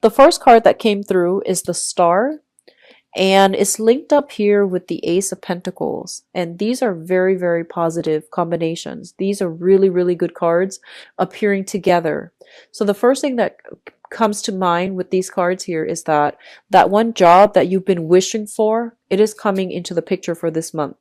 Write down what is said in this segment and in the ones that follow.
The first card that came through is the Star, and it's linked up here with the Ace of Pentacles. And these are very, very positive combinations. These are really, really good cards appearing together. So the first thing that comes to mind with these cards here is that that one job that you've been wishing for, it is coming into the picture for this month.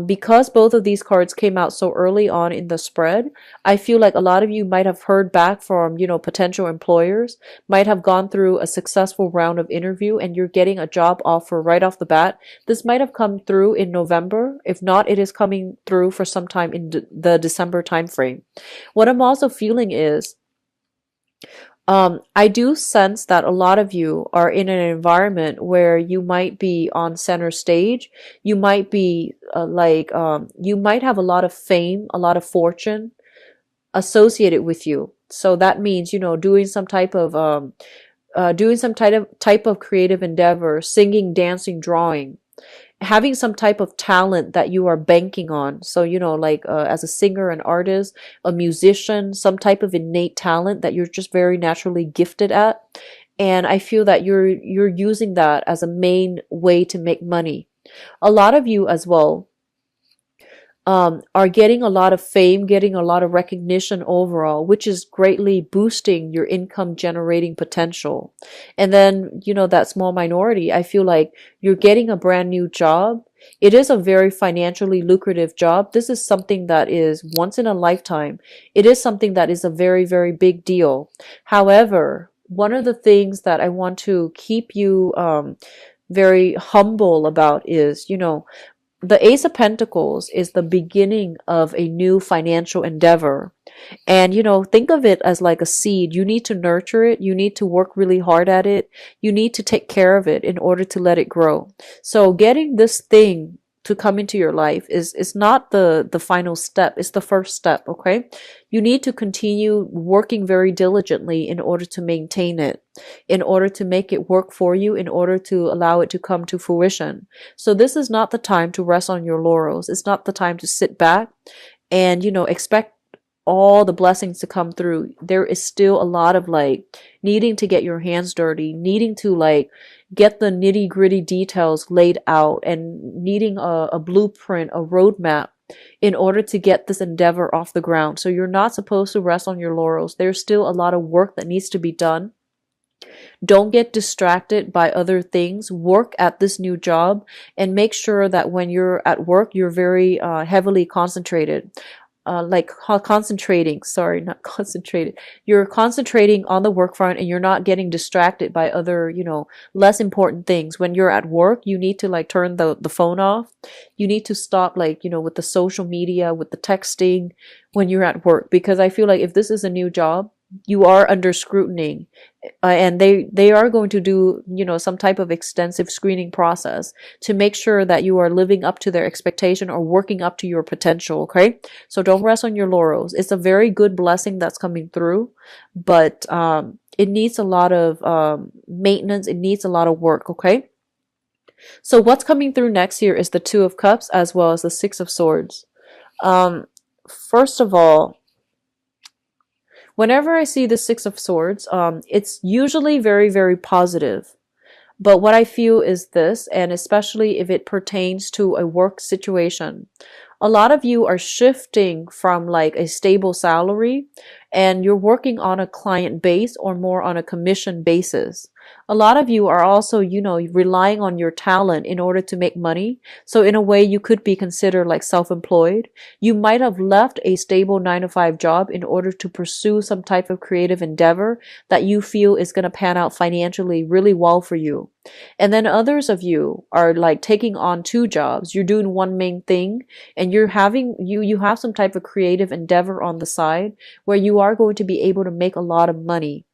Because both of these cards came out so early on in the spread, I feel like a lot of you might have heard back from, potential employers, might have gone through a successful round of interview, and you're getting a job offer right off the bat. This might have come through in November. If not, it is coming through for some time in the December timeframe. What I'm also feeling is I do sense that a lot of you are in an environment where you might be on center stage. You might be you might have a lot of fame, a lot of fortune associated with you. So that means, doing some type of creative endeavor, singing, dancing, drawing, having some type of talent that you are banking on. So, as a singer, an artist, a musician, some type of innate talent that you're just very naturally gifted at. And I feel that you're using that as a main way to make money. A lot of you as well are getting a lot of fame, getting a lot of recognition overall, which is greatly boosting your income generating potential. And then, that small minority, I feel like you're getting a brand new job. It is a very financially lucrative job. This is something that is once in a lifetime. It is something that is a very, very big deal. However, one of the things that I want to keep you very humble about is, the Ace of Pentacles is the beginning of a new financial endeavor. And, think of it as like a seed. You need to nurture it. You need to work really hard at it. You need to take care of it in order to let it grow. So getting this thing to come into your life is not the final step. It's the first step, okay? You need to continue working very diligently in order to maintain it, in order to make it work for you, in order to allow it to come to fruition. So this is not the time to rest on your laurels. It's not the time to sit back and, expect all the blessings to come through. There is still a lot of needing to get your hands dirty, needing to get the nitty gritty details laid out, and needing a blueprint, a roadmap in order to get this endeavor off the ground. So you're not supposed to rest on your laurels. There's still a lot of work that needs to be done. Don't get distracted by other things. Work at this new job and make sure that when you're at work, you're very heavily concentrated. Concentrating, sorry, not concentrated. You're concentrating on the work front and you're not getting distracted by other, less important things. When you're at work, you need to turn the phone off. You need to stop with the social media, with the texting when you're at work, because I feel like if this is a new job, you are under scrutiny, and they are going to do some type of extensive screening process to make sure that you are living up to their expectation or working up to your potential. Okay, so don't rest on your laurels. It's a very good blessing that's coming through, but it needs a lot of maintenance. It needs a lot of work. Okay, so what's coming through next here is the Two of Cups as well as the Six of Swords. First of all, whenever I see the Six of Swords, it's usually very, very positive. But what I feel is this, and especially if it pertains to a work situation, a lot of you are shifting from a stable salary and you're working on a client base or more on a commission basis. A lot of you are also, relying on your talent in order to make money. So in a way, you could be considered self-employed. You might have left a stable 9-to-5 job in order to pursue some type of creative endeavor that you feel is going to pan out financially really well for you. And then others of you are taking on two jobs. You're doing one main thing and you have some type of creative endeavor on the side where you are going to be able to make a lot of money.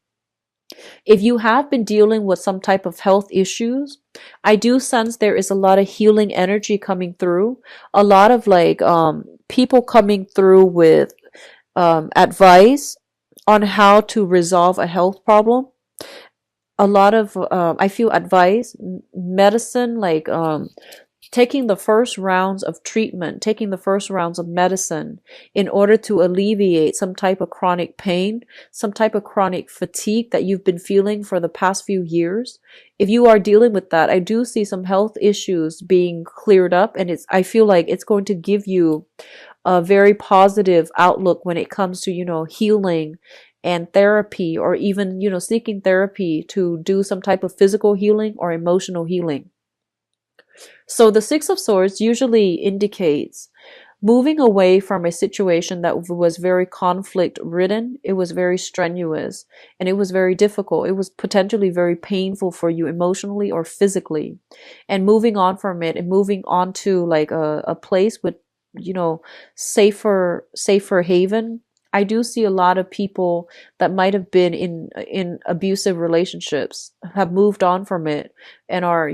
If you have been dealing with some type of health issues, I do sense there is a lot of healing energy coming through. A lot of people coming through with advice on how to resolve a health problem. A lot of I feel advice, medicine, taking the first rounds of treatment, taking the first rounds of medicine in order to alleviate some type of chronic pain, some type of chronic fatigue that you've been feeling for the past few years. If you are dealing with that, I do see some health issues being cleared up, and I feel like it's going to give you a very positive outlook when it comes to, healing and therapy, or even, seeking therapy to do some type of physical healing or emotional healing. So the Six of Swords usually indicates moving away from a situation that was very conflict ridden. It was very strenuous and it was very difficult. It was potentially very painful for you emotionally or physically. And moving on from it and moving on to like a place with, safer haven. I do see a lot of people that might have been in abusive relationships have moved on from it and are,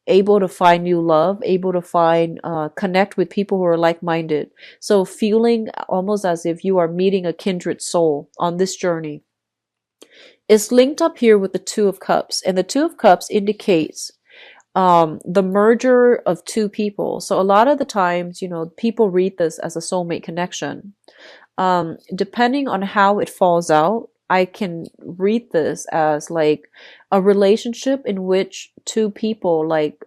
able to find new love, able to find, connect with people who are like-minded. So feeling almost as if you are meeting a kindred soul on this journey. It's linked up here with the Two of Cups, and the Two of Cups indicates the merger of two people. So a lot of the times, people read this as a soulmate connection. Depending on how it falls out, I can read this as like a relationship in which two people like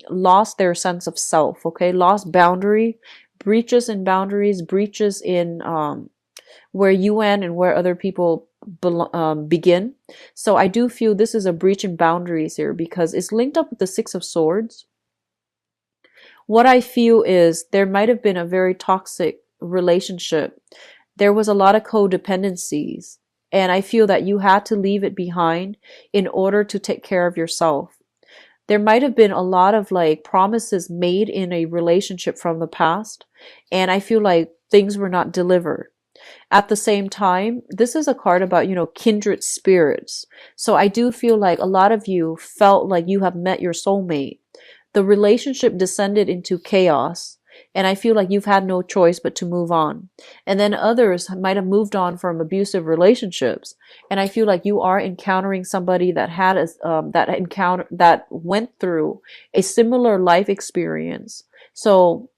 lost their sense of self, okay? Lost boundary, breaches in boundaries, breaches in where you end and where other people begin. So I do feel this is a breach in boundaries here because it's linked up with the Six of Swords. What I feel is there might have been a very toxic relationship. There was a lot of codependencies. And I feel that you had to leave it behind in order to take care of yourself. There might have been a lot of like promises made in a relationship from the past. And I feel like things were not delivered. At the same time, this is a card about, kindred spirits. So I do feel like a lot of you felt like you have met your soulmate. The relationship descended into chaos. And I feel like you've had no choice but to move on. And then others might have moved on from abusive relationships. And I feel like you are encountering somebody that had that went through a similar life experience. So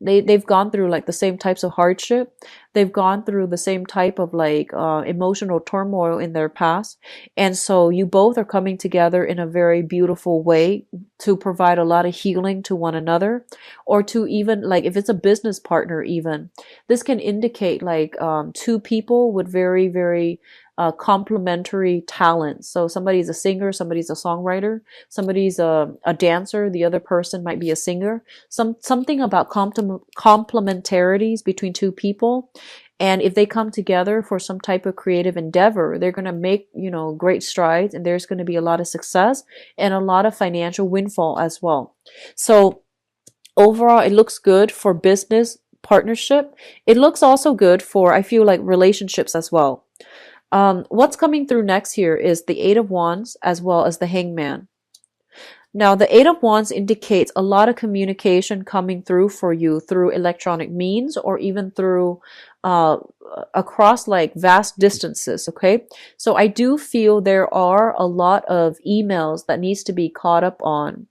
they've gone through like the same types of hardship. They've gone through the same type of like emotional turmoil in their past. And so you both are coming together in a very beautiful way to provide a lot of healing to one another, or to even like if it's a business partner, even this can indicate like two people with very, very complementary talents. So somebody's a singer, somebody's a songwriter, somebody's a dancer, the other person might be a singer. Something about complementarities between two people. And if they come together for some type of creative endeavor, they're going to make, great strides, and there's going to be a lot of success and a lot of financial windfall as well. So overall, it looks good for business partnership. It looks also good for, I feel like, relationships as well. What's coming through next here is the Eight of Wands as well as the Hangman. Now, the Eight of Wands indicates a lot of communication coming through for you through electronic means, or even through across like vast distances, okay? So I do feel there are a lot of emails that needs to be caught up on.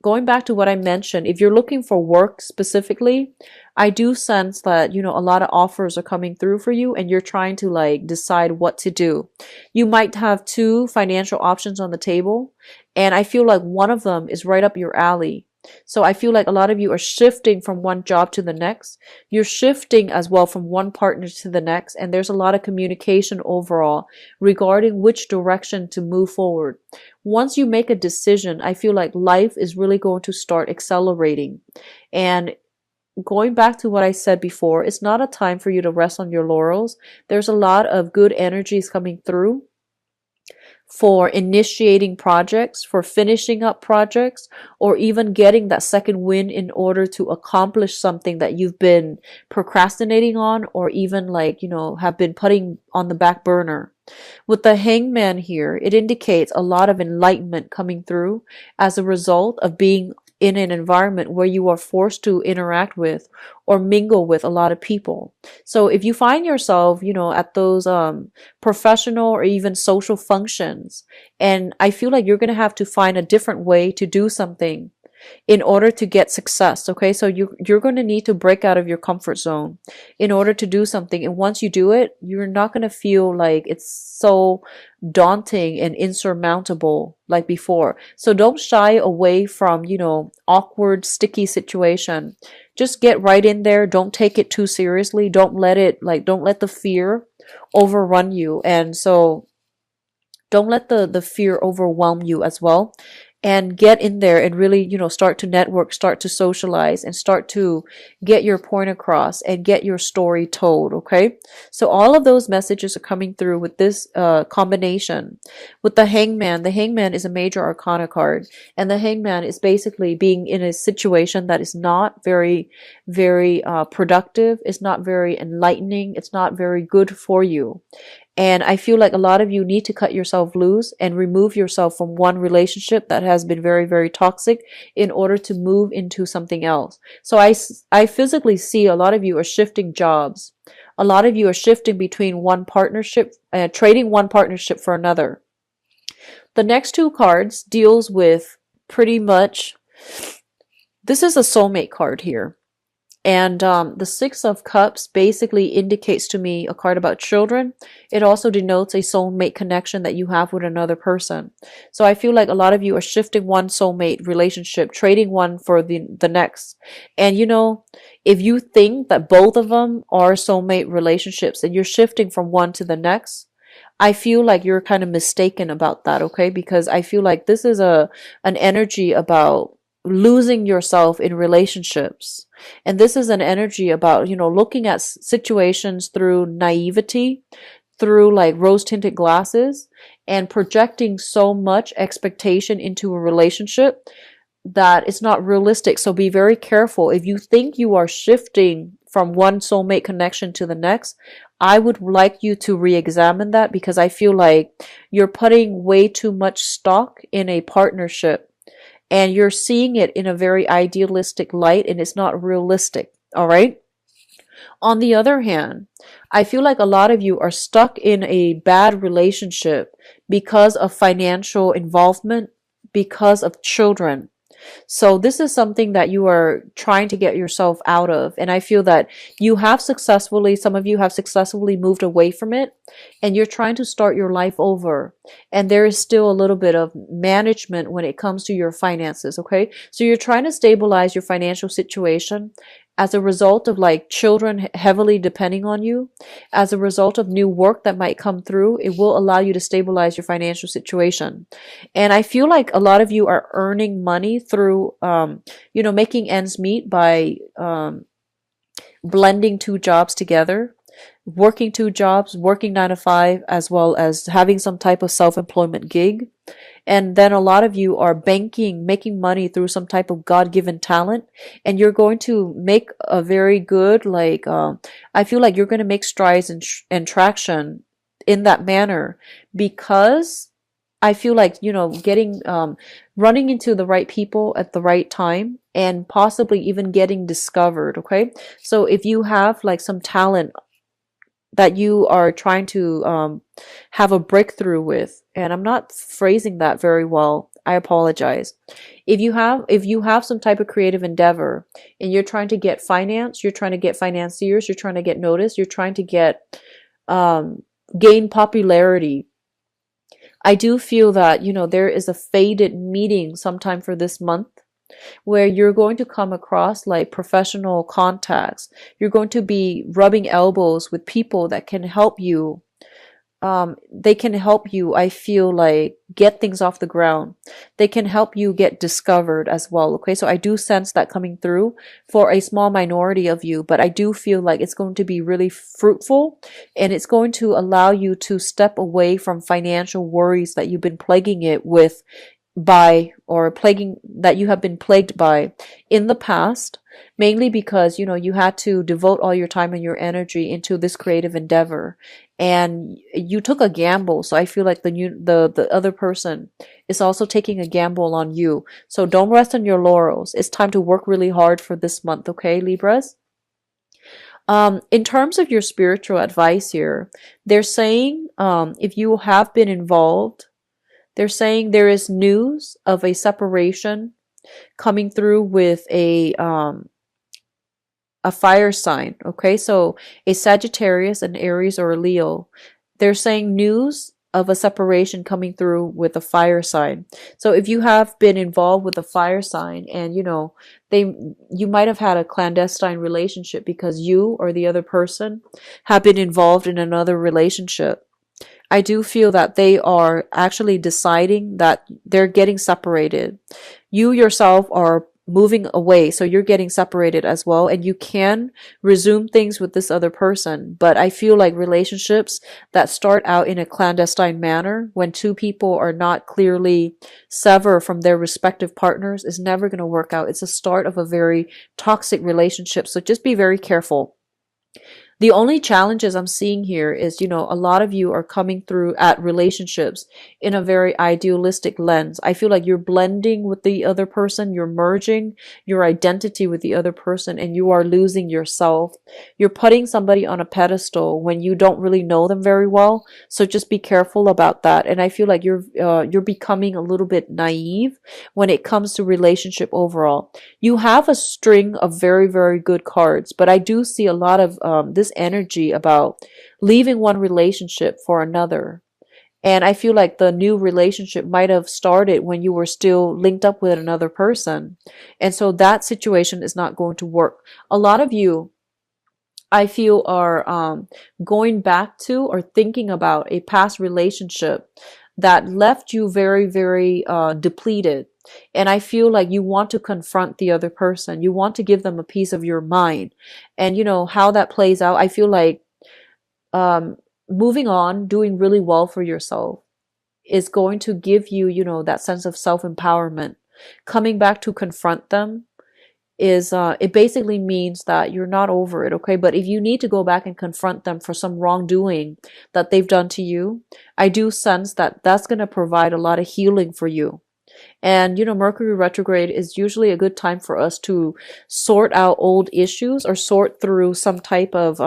Going back to what I mentioned, if you're looking for work specifically, I do sense that, a lot of offers are coming through for you and you're trying to like decide what to do. You might have two financial options on the table, and I feel like one of them is right up your alley. So I feel like a lot of you are shifting from one job to the next. You're shifting as well from one partner to the next. And there's a lot of communication overall regarding which direction to move forward. Once you make a decision, I feel like life is really going to start accelerating. And going back to what I said before, it's not a time for you to rest on your laurels. There's a lot of good energies coming through for initiating projects, for finishing up projects, or even getting that second win in order to accomplish something that you've been procrastinating on, or even like, have been putting on the back burner. With the Hangman here, it indicates a lot of enlightenment coming through as a result of being in an environment where you are forced to interact with or mingle with a lot of people. So if you find yourself, at those professional or even social functions, and I feel like you're going to have to find a different way to do something in order to get success. Okay, so you're going to need to break out of your comfort zone in order to do something, and once you do it, you're not going to feel like it's so daunting and insurmountable like before. So don't shy away from, awkward, sticky situation. Just get right in there. Don't take it too seriously. Don't let the fear overrun you. And so don't let the fear overwhelm you as well, and get in there and really, start to network, start to socialize, and start to get your point across and get your story told. Okay, so all of those messages are coming through with this combination with the Hangman. The Hangman is a major arcana card, and the Hangman is basically being in a situation that is not very, very productive. It's not very enlightening. It's not very good for you. And I feel like a lot of you need to cut yourself loose and remove yourself from one relationship that has been very, very toxic in order to move into something else. So I physically see a lot of you are shifting jobs. A lot of you are shifting between one partnership, trading one partnership for another. The next two cards deals with pretty much, this is a soulmate card here. And the Six of Cups basically indicates to me a card about children. It also denotes a soulmate connection that you have with another person. So I feel like a lot of you are shifting one soulmate relationship, trading one for the next. And if you think that both of them are soulmate relationships and you're shifting from one to the next, I feel like you're kind of mistaken about that, okay? Because I feel like this is an energy about losing yourself in relationships. And this is an energy about, looking at situations through naivety, through like rose tinted glasses, and projecting so much expectation into a relationship that it's not realistic. So be very careful. If you think you are shifting from one soulmate connection to the next, I would like you to re-examine that, because I feel like you're putting way too much stock in a partnership. And you're seeing it in a very idealistic light, and it's not realistic. All right. On the other hand, I feel like a lot of you are stuck in a bad relationship because of financial involvement, because of children. So this is something that you are trying to get yourself out of. And I feel that some of you have successfully moved away from it, and you're trying to start your life over. And there is still a little bit of management when it comes to your finances. Okay. So you're trying to stabilize your financial situation as a result of like children heavily depending on you. As a result of new work that might come through, it will allow you to stabilize your financial situation. And I feel like a lot of you are earning money through, making ends meet by blending two jobs together, working two jobs, working 9 to 5, as well as having some type of self-employment gig. And then a lot of you are making money through some type of God-given talent, and you're going to make a very good, I feel like you're going to make strides and traction in that manner, because I feel like, getting, running into the right people at the right time, and possibly even getting discovered. Okay. So if you have like some talent that you are trying to have a breakthrough with, and I'm not phrasing that very well, I apologize. If you have some type of creative endeavor and you're trying to get finance, you're trying to get financiers, you're trying to get noticed, you're trying to get gain popularity, I do feel that, there is a fated meeting sometime for this month where you're going to come across like professional contacts. You're going to be rubbing elbows with people that can help you. They can help you, I feel like, get things off the ground. They can help you get discovered as well. Okay, so I do sense that coming through for a small minority of you, but I do feel like it's going to be really fruitful, and it's going to allow you to step away from financial worries that you've been plaguing it with that you have been plagued by in the past, mainly because you had to devote all your time and your energy into this creative endeavor, and you took a gamble. So I feel like the other person is also taking a gamble on you. So don't rest on your laurels. It's time to work really hard for this month. Okay, Libras. In terms of your spiritual advice here, they're saying if you have been involved, they're saying there is news of a separation coming through with a fire sign. Okay, so a Sagittarius, an Aries, or a Leo. They're saying news of a separation coming through with a fire sign. So if you have been involved with a fire sign, and you might have had a clandestine relationship because you or the other person have been involved in another relationship. I do feel that they are actually deciding that they're getting separated. You yourself are moving away, so you're getting separated as well, and you can resume things with this other person. But I feel like relationships that start out in a clandestine manner, when two people are not clearly severed from their respective partners, is never going to work out. It's a start of a very toxic relationship. So just be very careful. The only challenges I'm seeing here is, a lot of you are coming through at relationships in a very idealistic lens. I feel like you're blending with the other person, you're merging your identity with the other person, and you are losing yourself. You're putting somebody on a pedestal when you don't really know them very well. So just be careful about that. And I feel like you're becoming a little bit naive when it comes to relationship overall. You have a string of very, very good cards, but I do see a lot of this energy about leaving one relationship for another. And I feel like the new relationship might have started when you were still linked up with another person. And so that situation is not going to work. A lot of you, I feel, are going back to or thinking about a past relationship that left you very, very depleted. And I feel like you want to confront the other person. You want to give them a piece of your mind. And how that plays out, I feel like moving on, doing really well for yourself is going to give you, that sense of self-empowerment. Coming back to confront them is it basically means that you're not over it, okay? But if you need to go back and confront them for some wrongdoing that they've done to you, I do sense that that's going to provide a lot of healing for you. And Mercury retrograde is usually a good time for us to sort out old issues or sort through some type of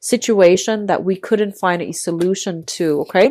situation that we couldn't find a solution to, okay?